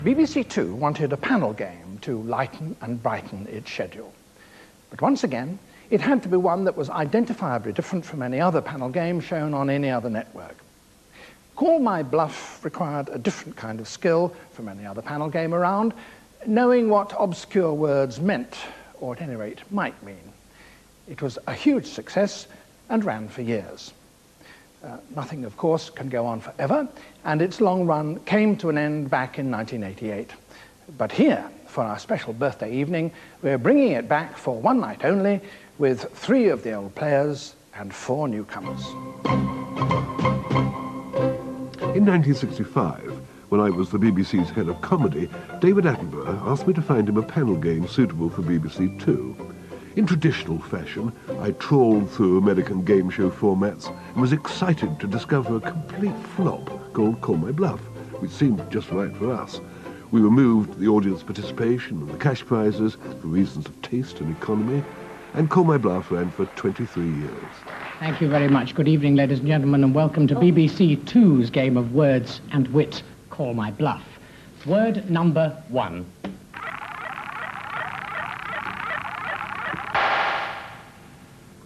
BBC Two wanted a panel game to lighten and brighten its schedule. But once again, it had to be one that was identifiably different from any other panel game shown on any other network. Call My Bluff required a different kind of skill from any other panel game around, knowing what obscure words meant, or at any rate might mean. It was a huge success and ran for years. Nothing, of course, can go on forever, and its long run came to an end back in 1988. But here, for our special birthday evening, we're bringing it back for one night only, with 3 of the old players and 4 newcomers. In 1965, when I was the BBC's head of comedy, David Attenborough asked me to find him a panel game suitable for BBC Two. In traditional fashion, I trawled through American game show formats and was excited to discover a complete flop called Call My Bluff, which seemed just right for us. We removed the audience participation and the cash prizes for reasons of taste and economy, and Call My Bluff ran for 23 years. Thank you very much. Good evening, ladies and gentlemen, and welcome to BBC Two's game of words and wit, Call My Bluff. Word number 1.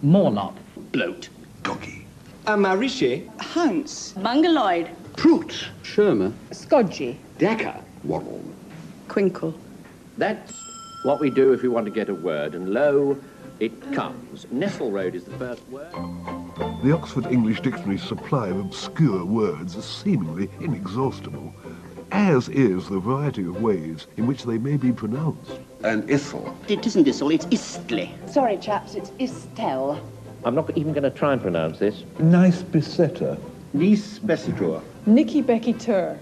Morlop. Bloat. Doggy. Amarishi. Hunts. Mongoloid. Prout. Sherma. Scodgy. Decker. Waddle. Quinkle. That's what we do if we want to get a word, and lo, it comes. Nestle Road is the first word. The Oxford English Dictionary's supply of obscure words is seemingly inexhaustible, as is the variety of ways in which they may be pronounced. An Ithel. It isn't Ithel, it's Istley. Sorry, chaps, it's Estelle. I'm not even going to try and pronounce this. Nice besetter. Nice Bessitor. Nicky Becky Tur.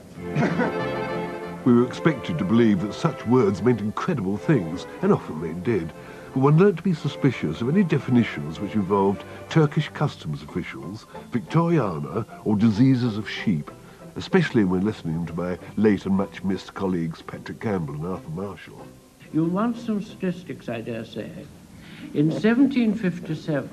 We were expected to believe that such words meant incredible things, and often they did. But one learnt to be suspicious of any definitions which involved Turkish customs officials, Victoriana, or diseases of sheep, especially when listening to my late and much-missed colleagues Patrick Campbell and Arthur Marshall. You'll want some statistics, I dare say. In 1757,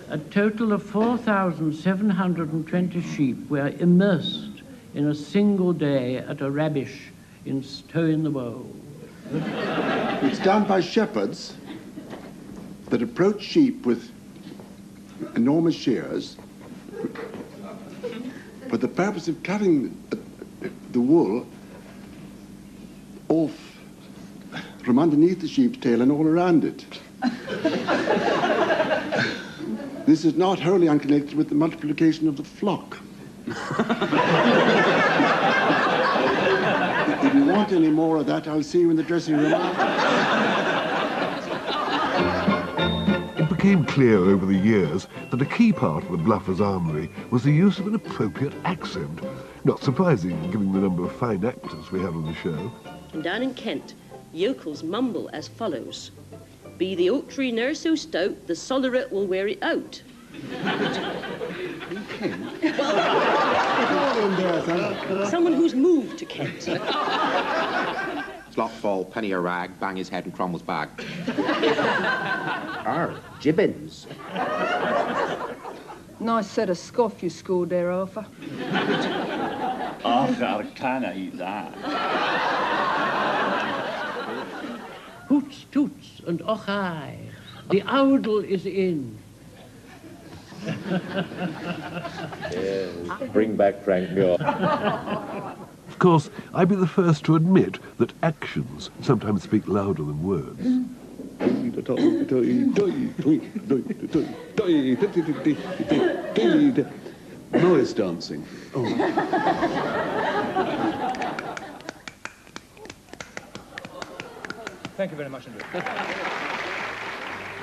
a total of 4,720 sheep were immersed in a single day at a rubbish in Stow-in-the-Wold. It's done by shepherds that approach sheep with enormous shears for the purpose of cutting the wool off from underneath the sheep's tail and all around it. This is not wholly unconnected with the multiplication of the flock. If you want any more of that, I'll see you in the dressing room after. It became clear over the years that a key part of the Bluffer's armoury was the use of an appropriate accent. Not surprising, given the number of fine actors we have on the show. And down in Kent, yokels mumble as follows. Be the oak tree ne'er so stout, the sollerate will wear it out. Someone who's moved to Kent. Slot fall, penny a rag, bang his head and Cromwell's bag. Arr, jibbins. Nice set of scoff you scored there, Arthur. Arthur can eat that. Hoots, toots, and ochai. The oudel is in. Yes, bring back Frank Muir. Of course, I'd be the first to admit that actions sometimes speak louder than words. Noise dancing. Oh. Thank you very much indeed.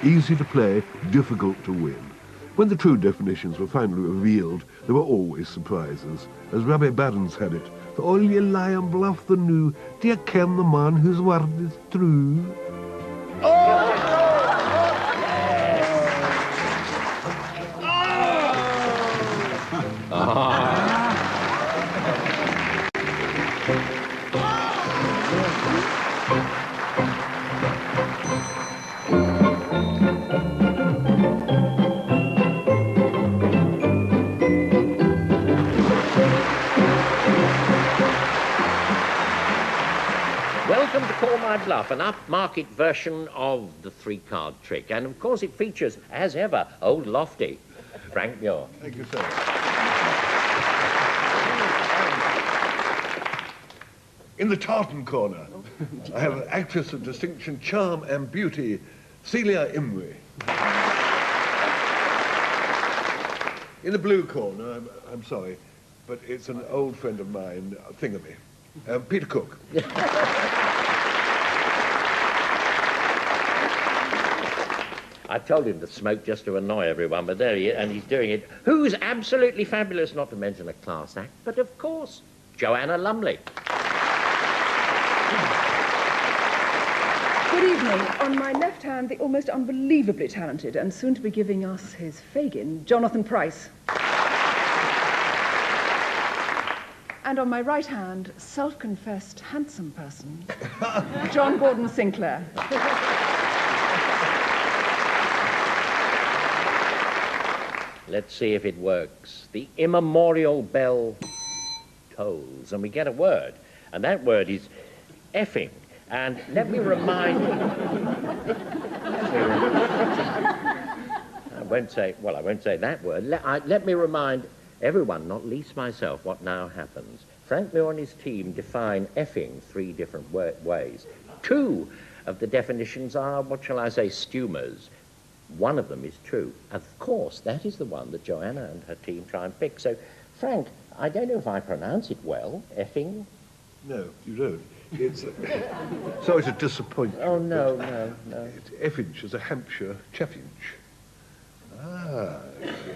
Easy to play, difficult to win. When the true definitions were finally revealed, there were always surprises. As Rabbi Barnes had it, for all ye lie and bluff the new, do you ken the man whose word is true? Welcome to Call My Bluff, an upmarket version of the three-card trick. And, of course, it features, as ever, old Lofty, Frank Muir. Thank you, sir. In the tartan corner, I have an actress of distinction, charm and beauty, Celia Imrie. In the blue corner, I'm sorry, but it's an old friend of mine, Thingamy, Peter Cook. I told him to smoke just to annoy everyone, but there he is, and he's doing it. Who's absolutely fabulous, not to mention a class act, but of course, Joanna Lumley. Good evening. On my left hand, the almost unbelievably talented and soon to be giving us his Fagin, Jonathan Pryce. And on my right hand, self-confessed handsome person, John Gordon Sinclair. Let's see if it works. The immemorial bell tolls, and we get a word, and that word is effing. And let me remind... I won't say that word. Let me remind everyone, not least myself, what now happens. Frank Muir and his team define effing three different ways. Two of the definitions are, what shall I say, stumers. One of them is true. Of course, that is the one that Joanna and her team try and pick. So, Frank, I don't know if I pronounce it well, effing. No, you don't. It's sorry to disappoint you. Oh, no. Effinge is a Hampshire chaffinch. Ah,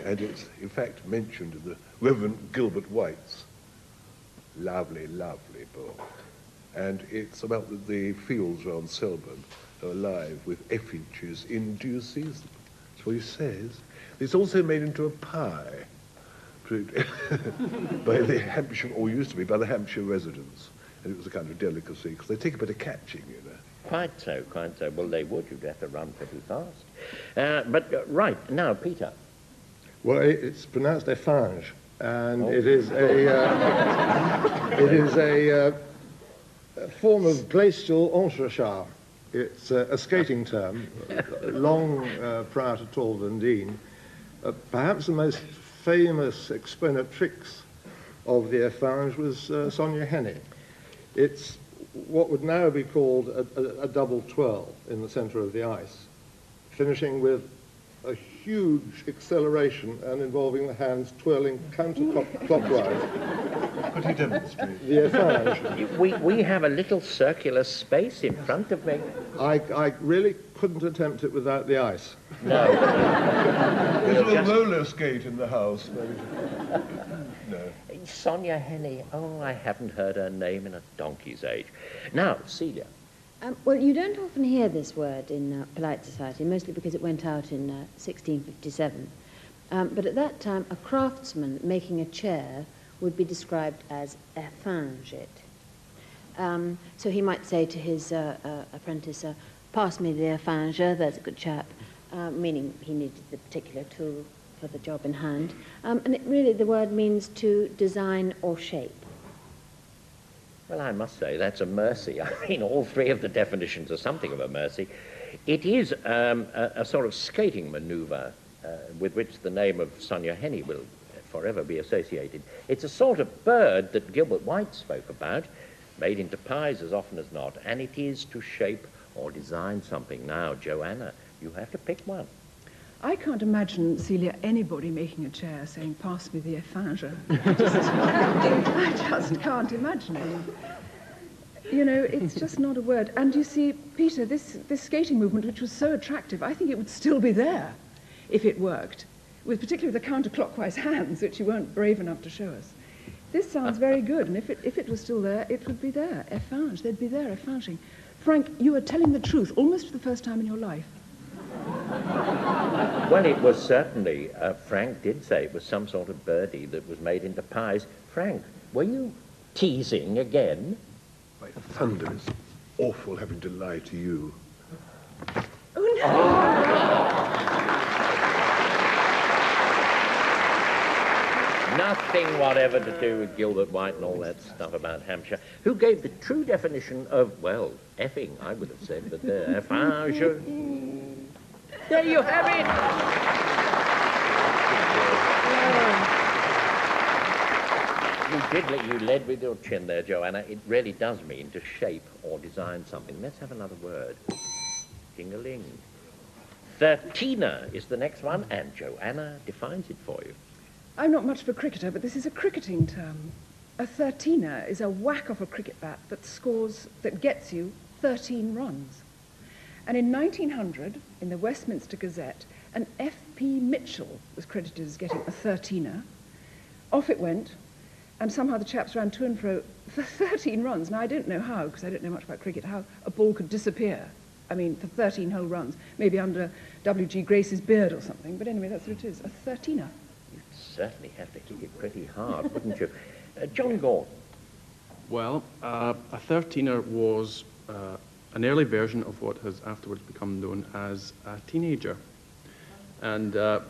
and it's in fact mentioned in the Reverend Gilbert White's lovely, lovely book. And it's about the fields around Selborne are alive with effinges in due season. That's what he says. It's also made into a pie by the Hampshire, or used to be, by the Hampshire residents. And it was a kind of delicacy, because they take a bit of catching, you know. Quite so. Well, they would. You'd have to run pretty fast. Right, now, Peter. Well, it's pronounced effinge, and it is a form of glacial entrechat. It's a skating term, long prior to Tall Dundee. Perhaps the most famous explanatrix of the effinge was Sonia Henney. It's what would now be called a double twirl in the centre of the ice, finishing with a huge acceleration and involving the hands twirling counterclockwise. Could you demonstrate? The effinge. We have a little circular space in front of me. I really couldn't attempt it without the ice. No. There's a roller skate in the house. No. Sonia Henney. Oh, I haven't heard her name in a donkey's age. Now, Celia. Well, you don't often hear this word in polite society, mostly because it went out in 1657. But at that time, a craftsman making a chair would be described as effinged. So he might say to his apprentice, pass me the effinger, there's a good chap, meaning he needed the particular tool for the job in hand. And the word means to design or shape. Well, I must say, that's a mercy. I mean, all three of the definitions are something of a mercy. It is a sort of skating maneuver with which the name of Sonia Henney will forever be associated. It's a sort of bird that Gilbert White spoke about, made into pies as often as not, and it is to shape or design something. Now, Joanna, you have to pick one. I can't imagine, Celia, anybody making a chair saying, pass me the effinger. I just can't imagine it. You know, it's just not a word. And you see, Peter, this skating movement, which was so attractive, I think it would still be there if it worked, with particularly the counterclockwise hands, which you weren't brave enough to show us. This sounds very good, and if it was still there, it would be there. Effinge, they'd be there, effinging. Frank, you are telling the truth almost for the first time in your life. Well, it was certainly, Frank did say it was some sort of birdie that was made into pies. Frank, were you teasing again? By thunder, it's awful having to lie to you. Oh, no! nothing whatever to do with Gilbert White and all that stuff about Hampshire. Who gave the true definition of, well, effing, I would have said, but effage. There you have it! You led with your chin there, Joanna. It really does mean to shape or design something. Let's have another word. Ding-a-ling. 13er is the next one, and Joanna defines it for you. I'm not much of a cricketer, but this is a cricketing term. A 13er is a whack off a cricket bat that gets you 13 runs. And in 1900, in the Westminster Gazette, an F.P. Mitchell was credited as getting a 13er. Off it went, and somehow the chaps ran to and fro for 13 runs. Now, I don't know how, because I don't know much about cricket, how a ball could disappear. I mean, for 13 whole runs, maybe under W.G. Grace's beard or something, but anyway, that's what it is, a 13er. You'd certainly have to kick it pretty hard, wouldn't you? John Gordon. Well, a 13er was an early version of what has afterwards become known as a teenager. And so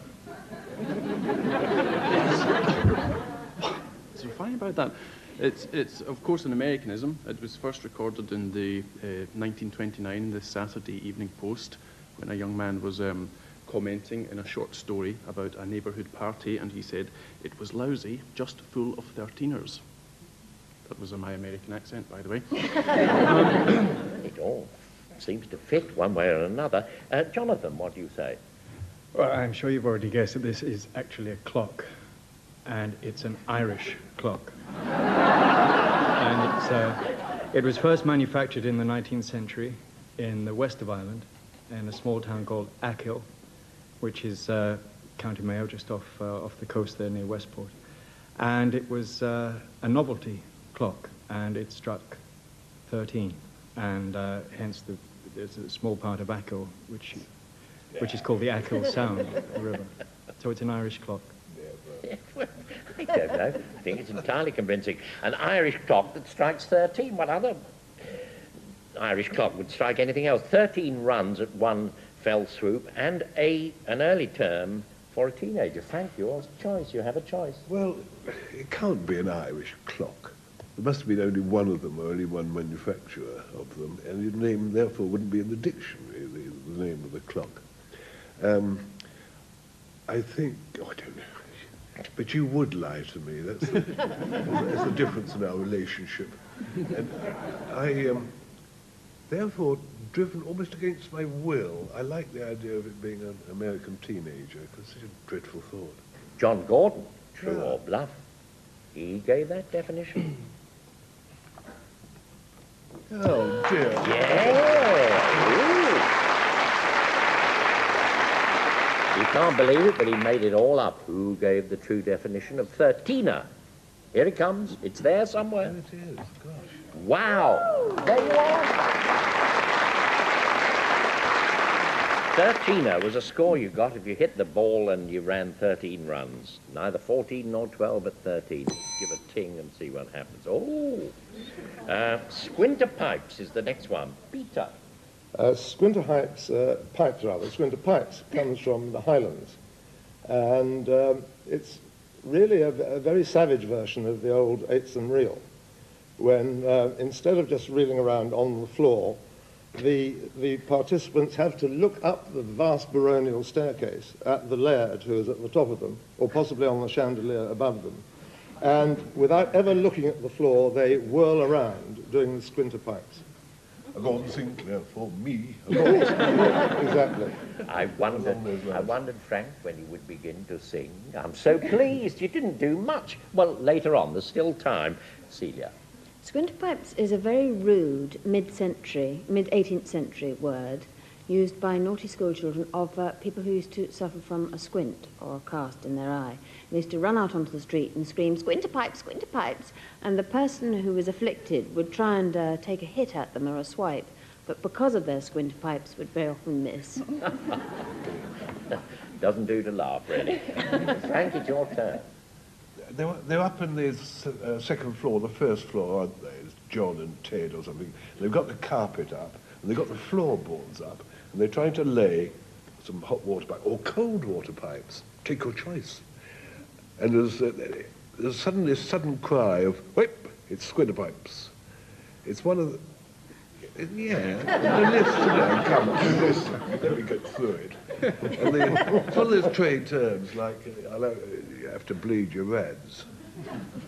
funny about that. It's of course an Americanism. It was first recorded in the 1929, the Saturday Evening Post, when a young man was commenting in a short story about a neighbourhood party, and he said, "It was lousy, just full of 13ers." That was my American accent, by the way. It all seems to fit one way or another. Jonathan, what do you say? Well, I'm sure you've already guessed that this is actually a clock, and it's an Irish clock. And it was first manufactured in the 19th century in the west of Ireland, in a small town called Achill, which is County Mayo, just off the coast there near Westport. And it was a novelty clock, and it struck 13, and hence there's a small part of Achill which is called the Achill Sound, the river. So it's an Irish clock. I don't know. I think it's entirely convincing. An Irish clock that strikes 13. What other Irish clock would strike anything else? 13 runs at one fell swoop, and an early term for a teenager. Frank, your choice. You have a choice. Well, it can't be an Irish clock. There must have been only one of them, or only one manufacturer of them, and your name, therefore, wouldn't be in the dictionary, the name of the clock. I think, I don't know, but you would lie to me. That's the difference in our relationship. And I, therefore, driven almost against my will, I like the idea of it being an American teenager, because it's such a dreadful thought. John Gordon, true or bluff? He gave that definition. Oh, dear. Yeah. Ooh. You can't believe it, but he made it all up. Who gave the true definition of 13er? Here it comes. It's there somewhere. There it is. Gosh. Wow. There you are. 13er was a score you got if you hit the ball and you ran 13 runs. Neither 14 nor 12, but 13. Give a ting and see what happens. Oh. Squinter pipes is the next one. Peter. Squinter pipes comes from the Highlands, and it's really a very savage version of the old eights and reel, when instead of just reeling around on the floor, the participants have to look up the vast baronial staircase at the laird who is at the top of them, or possibly on the chandelier above them, and without ever looking at the floor, they whirl around doing the squinter pipes. Gordon Sinclair for me. Exactly. I wondered, Frank, when you would begin to sing. I'm so pleased you didn't do much. Well, later on, there's still time. Celia. Squinter pipes is a very rude mid-18th century word used by naughty schoolchildren of people who used to suffer from a squint or a cast in their eye. They used to run out onto the street and scream, "Squinter pipes, squinter pipes," and the person who was afflicted would try and take a hit at them or a swipe, but because of their squinter pipes would very often miss. Doesn't do to laugh, really. Frank, it's your turn. They're up in the second floor, the first floor, aren't they? It's John and Ted or something. They've got the carpet up, and they've got the floorboards up, and they're trying to lay some hot water pipes, or cold water pipes. Take your choice. And there's there's suddenly a sudden cry of, whip, it's Squidderpipes. It's one of the... Yeah, come on, listen, let me get through it. And it's one of those trade terms like, you have to bleed your rads.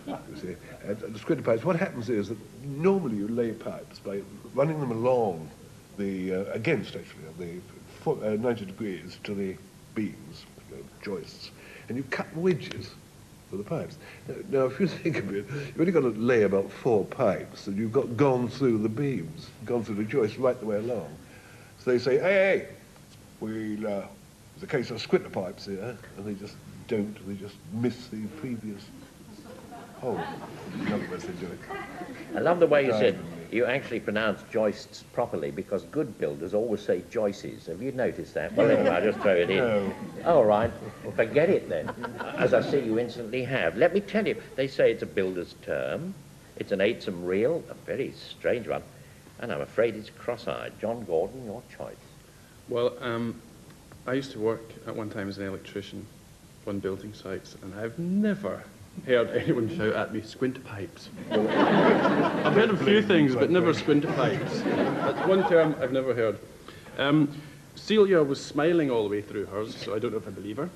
You see. And the Squidderpipes, what happens is that normally you lay pipes by running them along the, against actually, the 90 degrees to the beams, joists, and you cut wedges for the pipes. Now, if you think of it, you've only got to lay about 4 pipes, and you've gone through the beams, gone through the joists right the way along. So they say, hey, there's a case of Squidderpipes here, and they just don't, they just miss the previous hole. In other words, they do it. I love the way you said you actually pronounce joists properly, because good builders always say joices. Have you noticed that? Well, anyway, I'll just throw it in. No. All right. Well, forget it then, as I see you instantly have. Let me tell you, they say it's a builder's term. It's an eightsome reel, a very strange one, and I'm afraid it's cross-eyed. John Gordon, your choice. Well, I used to work at one time as an electrician on building sites, and I've never heard anyone shout at me, Squinterpipes. I've heard a few things, but never Squinterpipes. That's one term I've never heard. Celia was smiling all the way through hers, so I don't know if I believe her.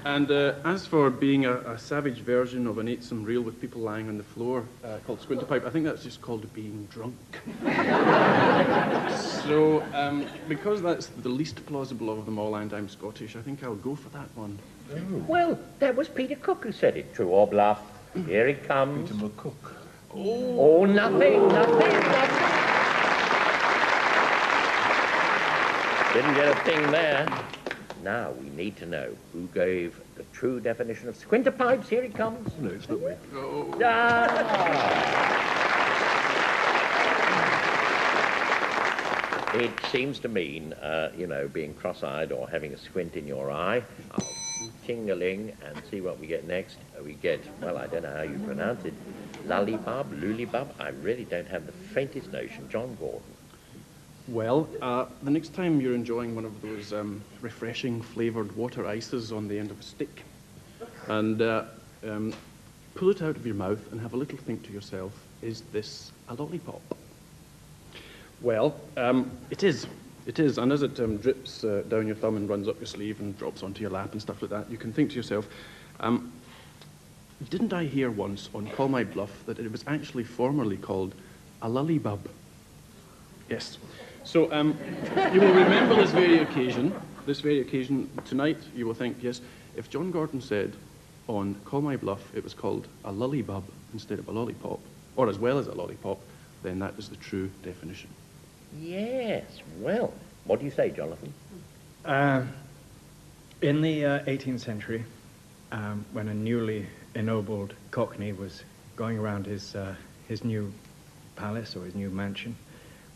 And as for being a savage version of an eightsome reel with people lying on the floor called Squinterpipe, I think that's just called being drunk. So, because that's the least plausible of them all, and I'm Scottish, I think I'll go for that one. Well, that was Peter Cook who said it. True or bluff? Here he comes. Peter McCook. Oh, nothing. Didn't get a thing there. Now we need to know who gave the true definition of Squinterpipes. Here he comes. No, it's not me. Oh. It seems to mean, being cross-eyed or having a squint in your eye. I'll ting-a-ling and see what we get next. We get, well, I don't know how you pronounce it, lullybub, lulibub. I really don't have the faintest notion. John Gordon. Well, the next time you're enjoying one of those refreshing flavoured water ices on the end of a stick, and pull it out of your mouth and have a little think to yourself, is this a lollipop? Well, it is. It is, and as it drips down your thumb and runs up your sleeve and drops onto your lap and stuff like that, you can think to yourself, didn't I hear once on Call My Bluff that it was actually formerly called a lullybub? Yes. So you will remember this very occasion tonight. You will think, yes, if John Gordon said on Call My Bluff it was called a lullybub instead of a lollipop, or as well as a lollipop, then that is the true definition. Yes, well, what do you say, Jonathan? In the 18th century, when a newly ennobled Cockney was going around his new palace or his new mansion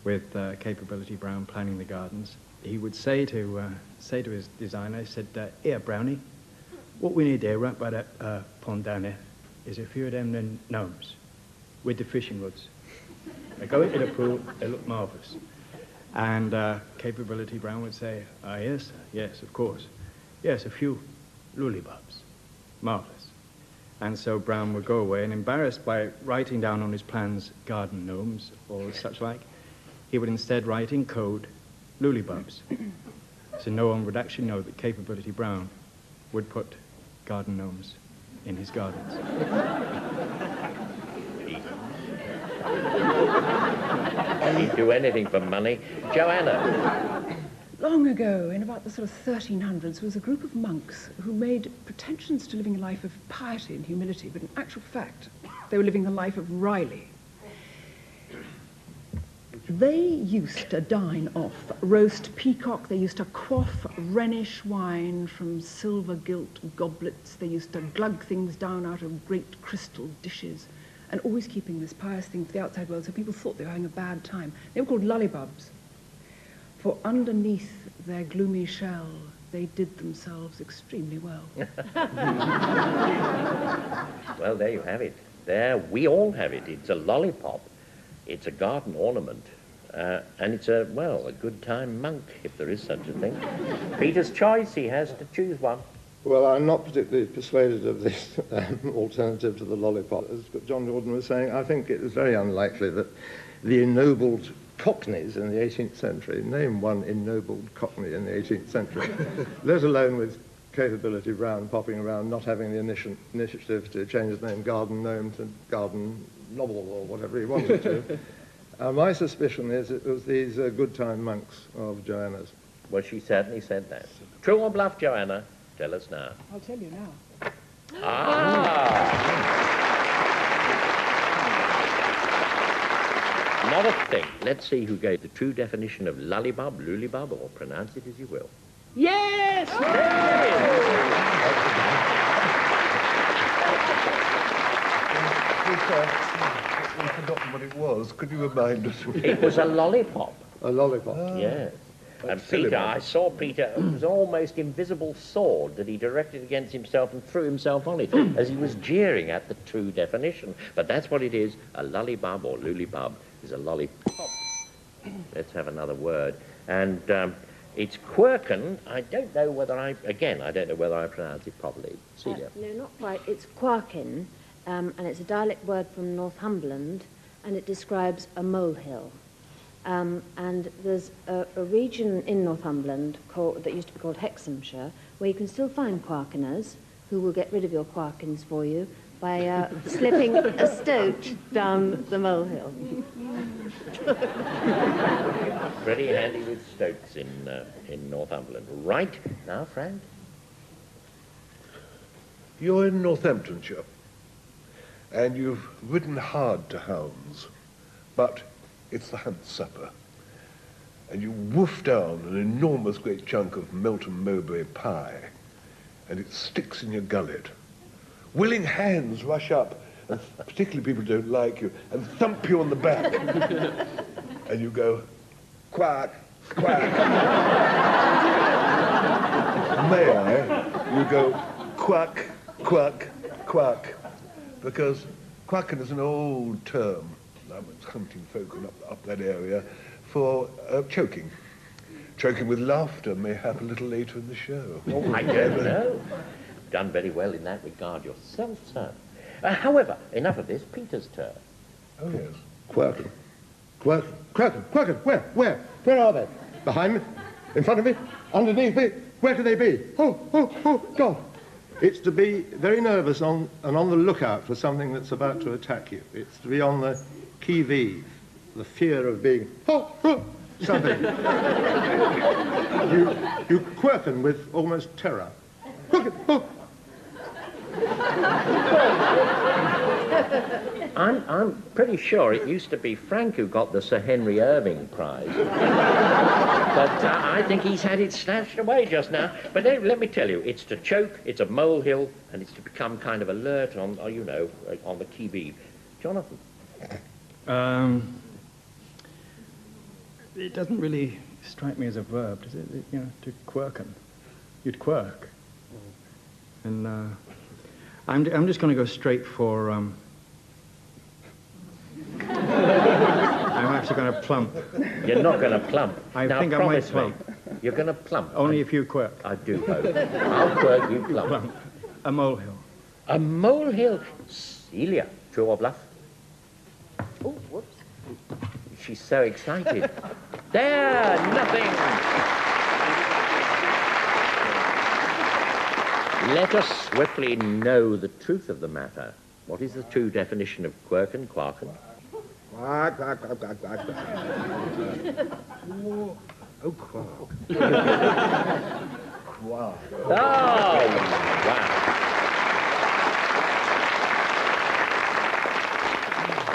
with Capability Brown planning the gardens, he would say to his designer, he said, "Here, Brownie, what we need there, right by that pond down there, is a few of them gnomes with the fishing rods. They go into the pool, they look marvellous." And Capability Brown would say, yes, of course. Yes, a few lullybubs. Marvellous. And so Brown would go away, and embarrassed by writing down on his plans garden gnomes or such like, he would instead write in code lullybubs. So no one would actually know that Capability Brown would put garden gnomes in his gardens. He'd do anything for money. Joanna. Long ago, in about the sort of 1300s, was a group of monks who made pretensions to living a life of piety and humility, but in actual fact, they were living the life of Riley. They used to dine off roast peacock, they used to quaff Rhenish wine from silver-gilt goblets, they used to glug things down out of great crystal dishes, and always keeping this pious thing for the outside world, so people thought they were having a bad time. They were called lullybubs, for underneath their gloomy shell, they did themselves extremely well. Well, there you have it. There, we all have it. It's a lollipop. It's a garden ornament. And it's a good time monk, if there is such a thing. Peter's choice, he has to choose one. Well, I'm not particularly persuaded of this alternative to the lollipop. As John Jordan was saying, I think it is very unlikely that the ennobled cockneys in the 18th century, name one ennobled cockney in the 18th century, let alone with capability Brown popping around, not having the initiative to change his name Garden Gnome to Garden Novel or whatever he wanted to. My suspicion is it was these good time monks of Joanna's. Well, she certainly said that. True or bluff, Joanna? Tell us now. I'll tell you now. Not a thing. Let's see who gave the true definition of lullybub, lulibub, or pronounce it as you will. Yes! We've forgotten what it was. Could you remind us? It was a lollipop. A lollipop? Yes. And Peter, I saw Peter, it was an almost invisible sword that he directed against himself and threw himself on it as he was jeering at the true definition. But that's what it is. A lullybub or lulibub is a lollipop. Let's have another word. And it's quirken. I don't know whether I pronounce it properly. Celia. No, not quite. It's quarkin, and it's a dialect word from Northumberland, and it describes a molehill. And there's a region in Northumberland that used to be called Hexhamshire, where you can still find quarkeners who will get rid of your quarkins for you by slipping a stoat down the molehill. Pretty handy with stoats in Northumberland. Right, now, Frank? You're in Northamptonshire, and you've ridden hard to hounds, but it's the hunt supper, and you woof down an enormous great chunk of Melton Mowbray pie, and it sticks in your gullet. Willing hands rush up, and particularly people who don't like you, and thump you on the back, and you go, quack, quack. May I? You go, quack, quack, quack, because quacking is an old term. It's hunting folk up that area for choking. Choking with laughter may happen a little later in the show. Oh, I don't know. Done very well in that regard yourself, sir. However, enough of this. Peter's turn. Oh, yes. Quirking. Quirking. Quirking. Quirking. Where? Where are they? Behind me? In front of me? Underneath me? Where could they be? Oh, God. It's to be very nervous and on the lookout for something that's about to attack you. It's to be on the qui-vive, the fear of being something. you quirken with almost terror. I'm pretty sure it used to be Frank who got the Sir Henry Irving Prize. But I think he's had it snatched away just now. But let me tell you, it's to choke, it's a molehill, and it's to become kind of alert on the qui-vive. Jonathan? It doesn't really strike me as a verb, does it? To quirken. You'd quirk. And I'm just going to go straight for... I'm actually going to plump. You're not going to plump. I think I might plump. You're going to plump. Only if you quirk. I do hope. I'll quirk, you plump. A molehill. A molehill? Celia, true or bluff? Oh, whoops. She's so excited. There, nothing. Let us swiftly know the truth of the matter. What is the true definition of quirken, quarken? Quack, quack, quack, quack, quack, quack. Oh, quack. Quack. Oh, wow.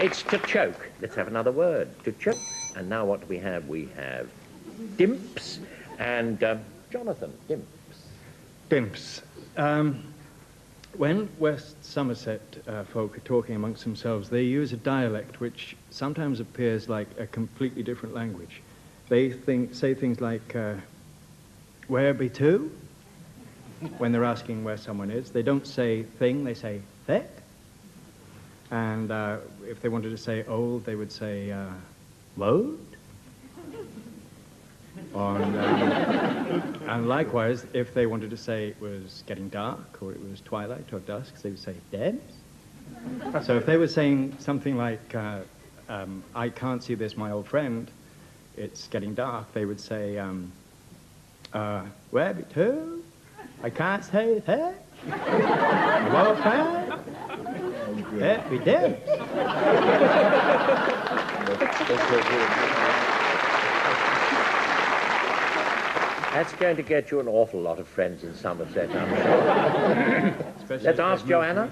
It's to choke. Let's have another word. To choke. And now what do we have? We have dimps and Jonathan, dimps. Dimps. When West Somerset folk are talking amongst themselves, they use a dialect which sometimes appears like a completely different language. They say things like, where be to? When they're asking where someone is. They don't say thing, they say thick. And if they wanted to say old, they would say load. And likewise, if they wanted to say it was getting dark, or it was twilight or dusk, they would say Debs. So if they were saying something like, I can't see this, my old friend, it's getting dark, they would say, where be to? I can't say that. My old friend, that be Debs. That's going to get you an awful lot of friends in Somerset, I'm sure. Let's ask Joanna.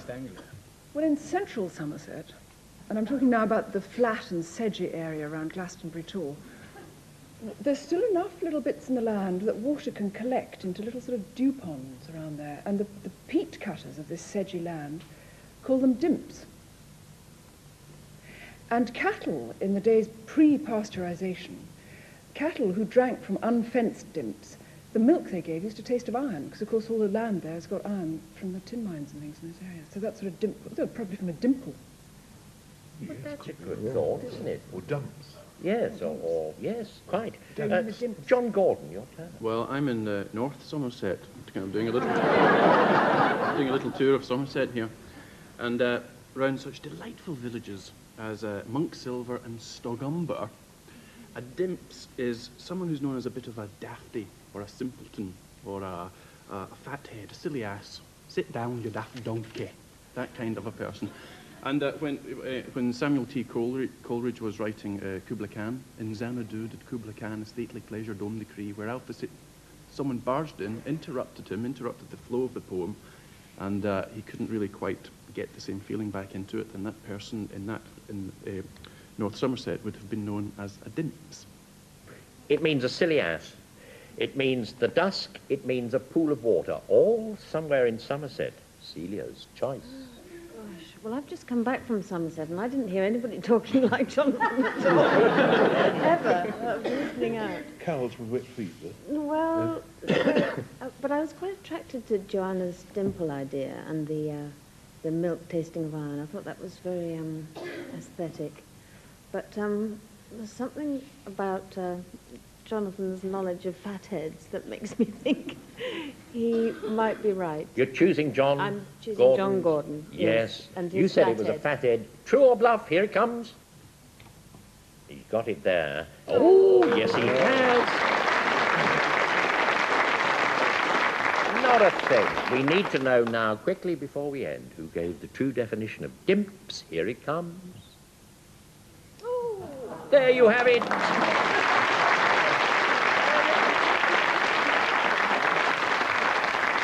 Well, in central Somerset, and I'm talking now about the flat and sedgy area around Glastonbury Tor, there's still enough little bits in the land that water can collect into little sort of dew ponds around there, and the peat cutters of this sedgy land call them dimps. And cattle in the days pre-pasteurization, cattle who drank from unfenced dimps, the milk they gave used to taste of iron, because of course all the land there has got iron from the tin mines and things in those areas. So that sort of dimple, probably from a dimple. But that's a good thought, isn't it? Or dumps. Yes, or yes, quite. John Gordon, your turn. Well, I'm in North Somerset. I'm doing a little tour of Somerset here, and around such delightful villages as Monksilver and Stogumber. A dimps is someone who's known as a bit of a dafty, or a simpleton, or a fathead, a silly ass. Sit down, you daft donkey. That kind of a person. And when Samuel T. Coleridge was writing Kubla Khan, in Xanadu did Kubla Khan a stately pleasure dome decree, where someone barged in, interrupted the flow of the poem, and he couldn't really quite get the same feeling back into it, and that person in North Somerset would have been known as a dimps. It means a silly ass. It means the dusk. It means a pool of water. All somewhere in Somerset. Celia's choice. Gosh, well, I've just come back from Somerset, and I didn't hear anybody talking like Jonathan at all. Ever. I was listening out. Cows with wet feet, though. Well, but I was quite attracted to Joanna's dimple idea and the milk tasting of iron. I thought that was very aesthetic. But there's something about Jonathan's knowledge of fatheads that makes me think he might be right. You're choosing John Gordon? I'm choosing John Gordon. Yes. And you said it was a fathead. True or bluff? Here it comes. He's got it there. Oh, yes, he has. Not a thing. We need to know now, quickly before we end, who gave the true definition of dimps. Here it comes. There you have it.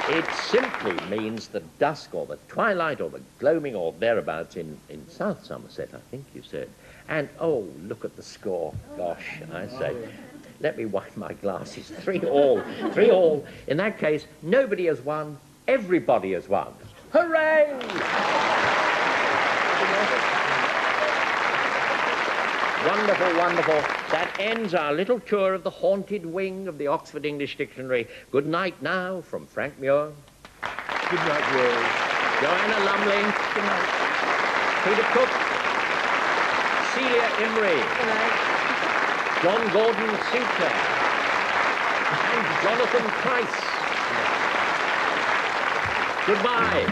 It simply means the dusk or the twilight or the gloaming or thereabouts in South Somerset, I think you said. And, oh, look at the score. Gosh, I say. Let me wipe my glasses. 3-all. 3-all. In that case, nobody has won. Everybody has won. Hooray! Wonderful, wonderful. That ends our little tour of the haunted wing of the Oxford English Dictionary. Good night now from Frank Muir. Good night, Will. Joanna Lumley. Good night. Peter Cook. Celia Imrie. Good night. John Gordon Sinclair. And Jonathan Pryce. Goodbye.